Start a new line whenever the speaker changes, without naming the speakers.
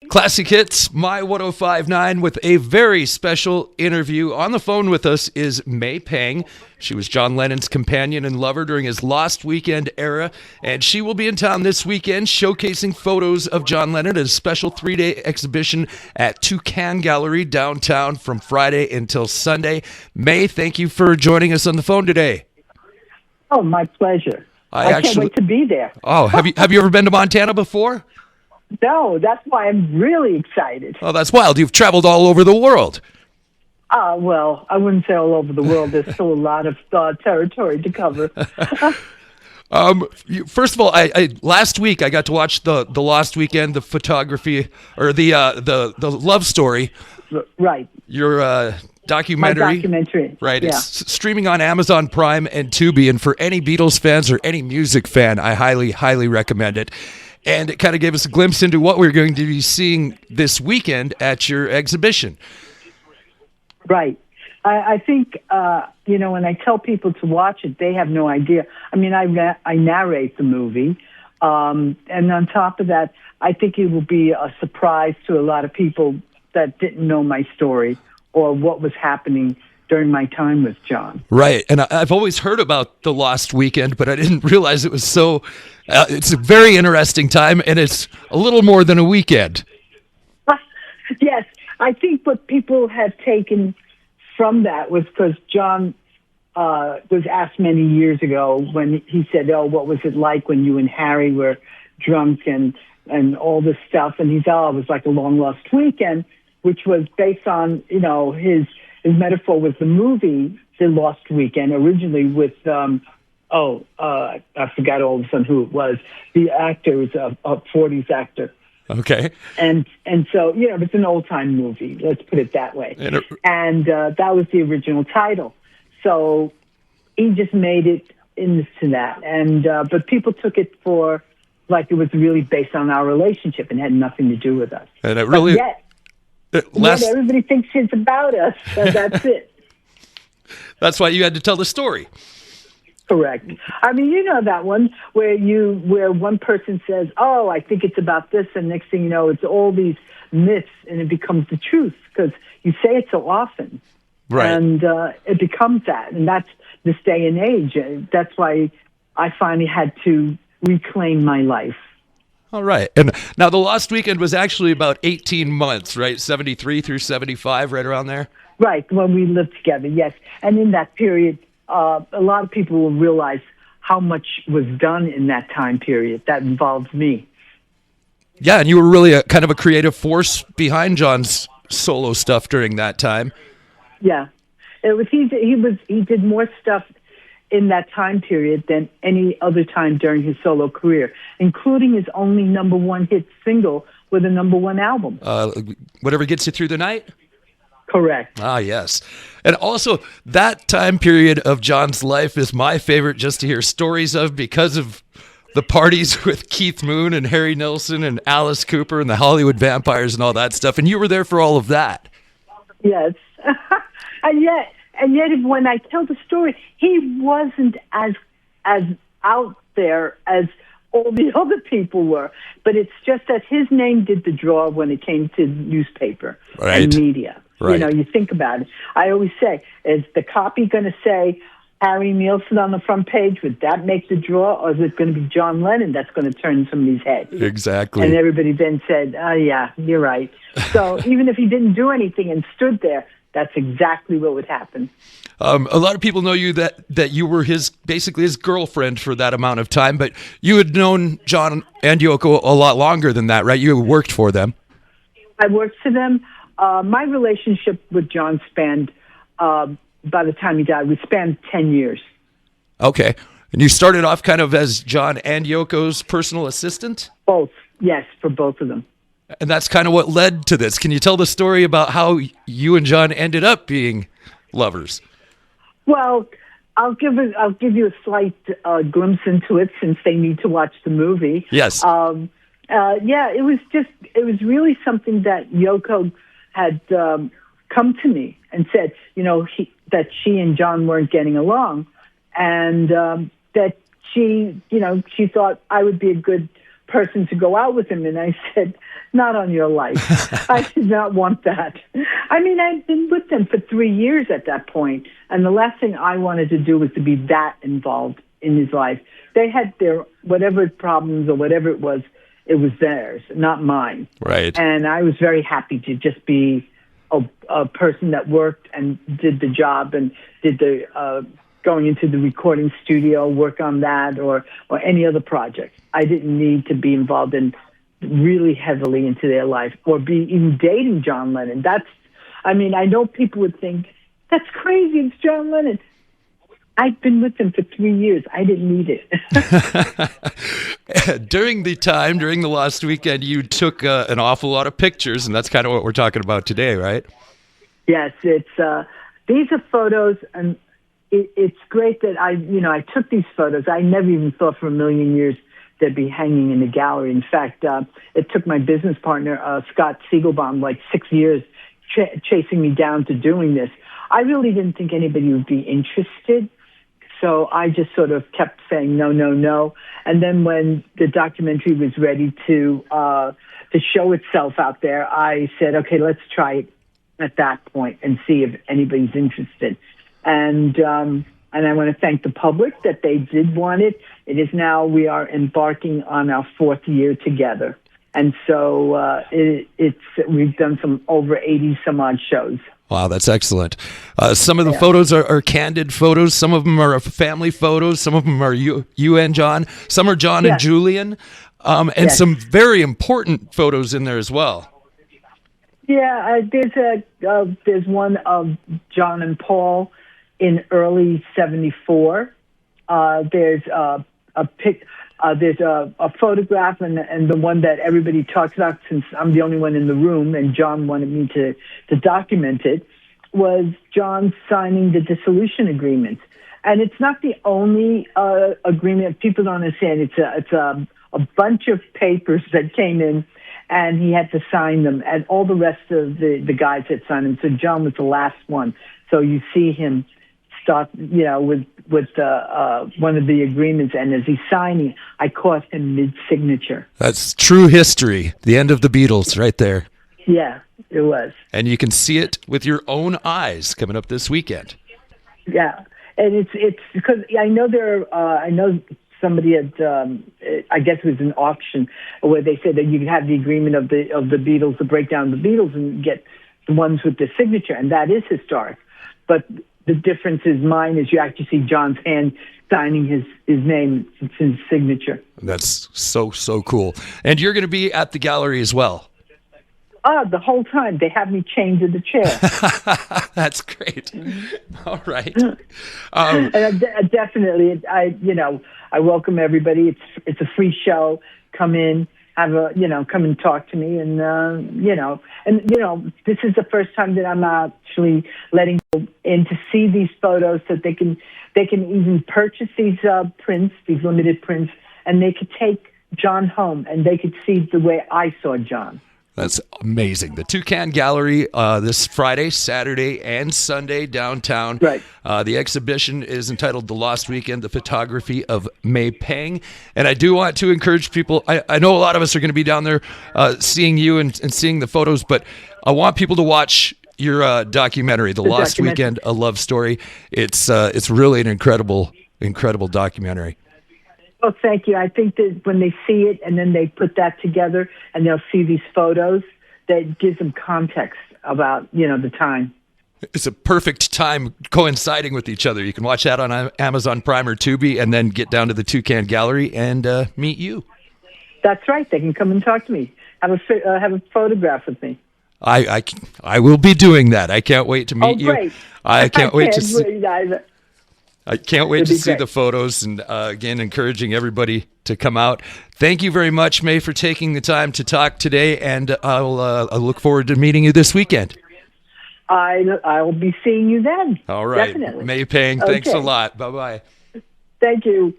Classic Hits, My 1059, with a very special interview. On the phone with us is May Pang. She was John Lennon's companion and lover during his Lost Weekend era, and she will be in town this weekend showcasing photos of John Lennon at a special 3-day exhibition at Toucan Gallery downtown from Friday until Sunday. May, thank you for joining us on the phone today.
Oh, my pleasure. I can't wait to be there.
Oh, have you ever been to Montana before?
No, that's why I'm really excited.
Oh, that's wild. You've traveled all over the world.
Well, I wouldn't say all over the world. There's still a lot of territory to cover.
First of all, I last week I got to watch the Lost Weekend, the photography, or the love story.
Right.
Your documentary.
My documentary.
Right.
Yeah.
It's streaming on Amazon Prime and Tubi, and for any Beatles fans or any music fan, I highly, highly recommend it. And it kind of gave us a glimpse into what we're going to be seeing this weekend at your exhibition.
Right. I think, when I tell people to watch it, they have no idea. I mean, I narrate the movie. And on top of that, I think it will be a surprise to a lot of people that didn't know my story or what was happening during my time with John.
Right. And I've always heard about the Lost Weekend, but I didn't realize it was so... it's a very interesting time, and it's a little more than a weekend.
Yes. I think what people have taken from that was because John was asked many years ago when he said, what was it like when you and Harry were drunk and all this stuff? And he said, it was like a long-lost weekend, which was based on, his metaphor was the movie, The Lost Weekend, originally with, I forgot all of a sudden who it was. The actor was a 40s actor.
Okay.
And so, it's an old-time movie, let's put it that way. And that was the original title. So he just made it into that. And but people took it for like it was really based on our relationship and had nothing to do with us.
And it really...
Yet everybody thinks it's about us, so that's it.
That's why you had to tell the story.
Correct. I mean, you know that one where one person says, I think it's about this, and next thing you know, it's all these myths, and it becomes the truth, because you say it so often.
Right.
And it becomes that, and that's this day and age. That's why I finally had to reclaim my life.
All right. And now the Lost Weekend was actually about 18 months, right? 73 through 75, right around there?
Right, when we lived together, yes. And in that period, a lot of people will realize how much was done in that time period. That involved me.
Yeah, and you were really a kind of a creative force behind John's solo stuff during that time.
Yeah. It was he did more stuff in that time period than any other time during his solo career, including his only number one hit single with a number one album.
Whatever Gets You Through the Night?
Correct.
Ah, yes. And also, that time period of John's life is my favorite just to hear stories of because of the parties with Keith Moon and Harry Nilsson and Alice Cooper and the Hollywood Vampires and all that stuff. And you were there for all of that.
Yes. And yet, when I tell the story, he wasn't as out there as all the other people were. But it's just that his name did the draw when it came to newspaper and media.
Right.
You think about it. I always say, is the copy going to say Harry Nilsson on the front page? Would that make the draw? Or is it going to be John Lennon that's going to turn somebody's head?
Exactly.
And everybody then said, yeah, you're right. So even if he didn't do anything and stood there, that's exactly what would happen.
A lot of people know you that you were basically his girlfriend for that amount of time, but you had known John and Yoko a lot longer than that, right? You worked for them.
I worked for them. My relationship with John spanned, by the time he died, we spanned 10 years.
Okay. And you started off kind of as John and Yoko's personal assistant?
Both. Yes, for both of them.
And that's kind of what led to this. Can you tell the story about how you and John ended up being lovers?
Well, I'll give you a slight glimpse into it since they need to watch the movie.
Yes.
It was really something that Yoko had come to me and said, that she and John weren't getting along, and that she thought I would be a good person to go out with him. And I said, not on your life. I did not want that. I mean, I'd been with them for 3 years at that point, and the last thing I wanted to do was to be that involved in his life. They had their whatever problems or whatever it was theirs, not mine.
Right.
And I was very happy to just be a person that worked and did the job and did the going into the recording studio, work on that or any other project. I didn't need to be involved in really heavily into their life or be even dating John Lennon. I know people would think, that's crazy, it's John Lennon. I've been with him for 3 years. I didn't need it.
During the last weekend, you took an awful lot of pictures, and that's kind of what we're talking about today, right?
Yes, it's these are photos, and it's great that I took these photos. I never even thought for a million years they'd be hanging in the gallery. In fact, it took my business partner, Scott Siegelbaum, like 6 years chasing me down to doing this. I really didn't think anybody would be interested. So I just sort of kept saying no, no, no. And then when the documentary was ready to show itself out there, I said, okay, let's try it at that point and see if anybody's interested. And I want to thank the public that they did want it. It is now we are embarking on our 4th year together. And so we've done some over 80 some odd shows.
Wow, that's excellent. Some of the photos are candid photos. Some of them are family photos. Some of them are you and John. Some are John and Julian. And some very important photos in there as well.
Yeah, there's one of John and Paul in early '74. There's a photograph, and the one that everybody talks about, since I'm the only one in the room, and John wanted me to document it, was John signing the dissolution agreement. And it's not the only agreement. People don't understand. It's a bunch of papers that came in, and he had to sign them, and all the rest of the guys had signed them. So John was the last one. So you see him start, with one of the agreements, and as he's signing, I caught him mid-signature.
That's true history. The end of the Beatles, right there.
Yeah, it was.
And you can see it with your own eyes coming up this weekend.
Yeah, and it's because I know somebody had, I guess it was an auction where they said that you could have the agreement of the Beatles, the breakdown of the Beatles, and get the ones with the signature, and that is historic. But the difference is mine is you actually see John's hand signing his name. It's his signature.
That's so cool. And you're going to be at the gallery as well.
The whole time. They have me chained to the chair.
That's great. All right.
And definitely, I welcome everybody. It's a free show. Come in. Come and talk to me, and this is the first time that I'm actually letting people in to see these photos, so they can even purchase these prints, these limited prints, and they could take John home, and they could see the way I saw John.
That's amazing. The Toucan Gallery this Friday, Saturday, and Sunday downtown.
Right.
The exhibition is entitled The Lost Weekend, the photography of May Pang. And I do want to encourage people. I know a lot of us are going to be down there seeing you and seeing the photos, but I want people to watch your documentary, The Lost Weekend, A Love Story. It's really an incredible documentary.
Oh, thank you. I think that when they see it and then they put that together and they'll see these photos, that gives them context about, the time.
It's a perfect time coinciding with each other. You can watch that on Amazon Prime or Tubi and then get down to the Toucan Gallery and meet you.
That's right. They can come and talk to me. Have a photograph with me.
I will be doing that. I can't wait to meet you.
Great.
I can't wait to see. I can't wait to see
great.
the photos, and again, encouraging everybody to come out. Thank you very much, May, for taking the time to talk today, and I'll look forward to meeting you this weekend.
I'll be seeing you then.
All right.
Definitely.
May Pang, thanks a lot. Bye-bye.
Thank you.